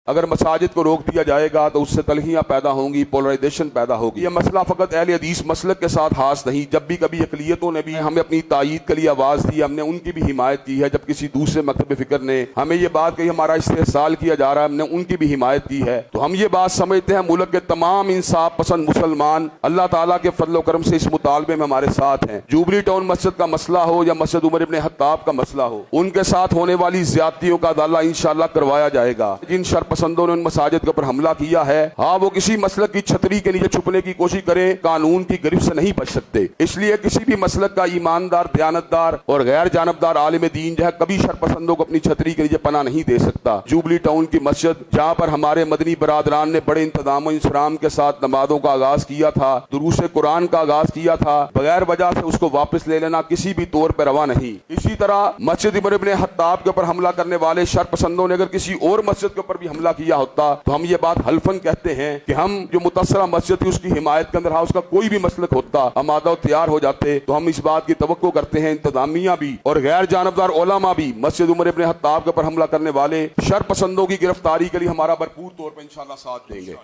اگر مساجد کو روک دیا جائے گا تو اس سے تلخیاں پیدا ہوں گی، پولرائزیشن پیدا ہوگی۔ یہ مسئلہ فقط اہل حدیث مسلک کے ساتھ خاص نہیں، جب بھی کبھی اقلیتوں نے بھی ہمیں اپنی تائید کے لیے آواز دی، ہم نے ان کی بھی حمایت کی ہے۔ جب کسی دوسرے مکتب فکر نے ہمیں یہ بات کہی، ہمارا استحصال کیا جا رہا ہے، ہم نے ان کی بھی حمایت کی ہے۔ تو ہم یہ بات سمجھتے ہیں ملک کے تمام انصاف پسند مسلمان اللہ تعالیٰ کے فضل و کرم سے اس مطالبے میں ہمارے ساتھ ہیں۔ جوبلی ٹاؤن مسجد کا مسئلہ ہو یا مسجد عمر ابن خطاب کا مسئلہ ہو، ان کے ساتھ ہونے والی زیادتیوں کا ازالہ انشاءاللہ کروایا جائے گا۔ جن شرپسندوں نے ان مساجد کے اوپر حملہ کیا ہے، ہاں وہ کسی مسلک کی چھتری کے نیچے چھپنے کی کوشش کریں، قانون کی گرفت سے نہیں بچ سکتے۔ اس لیے کسی بھی مسلک کا ایماندار، دیانتدار اور غیر جانبدار عالم دین جو ہے کبھی شرپسندوں کو اپنی چھتری کے نیچے پناہ نہیں دے سکتا۔ جوبلی ٹاؤن کی مسجد جہاں پر ہمارے مدنی برادران نے بڑے انتظام و انصرام کے ساتھ نمازوں کا آغاز کیا تھا، دروس قرآن کا آغاز کیا تھا، بغیر وجہ سے اس کو واپس لے لینا کسی بھی طور پر روا نہیں۔ اسی طرح مسجد عمر ابن خطاب کے اوپر حملہ کرنے والے شرپسندوں نے اگر کسی اور مسجد کے اوپر بھی حملہ کیا ہوتا تو ہم یہ بات حلفاً کہتے ہیں کہ ہم جو متصلہ مسجد تھی اس کی حمایت کے اندر اس کا کوئی بھی مسلک ہوتا، آمادہ و تیار ہو جاتے۔ تو ہم اس بات کی توقع کرتے ہیں انتظامیہ بھی اور غیر جانبدار علماء بھی مسجد عمر ابن خطاب کے اوپر حملہ کرنے والے شرپسندوں کی گرفتاری کے لیے ہمارا بھرپور طور پر انشاءاللہ ساتھ دیں گے۔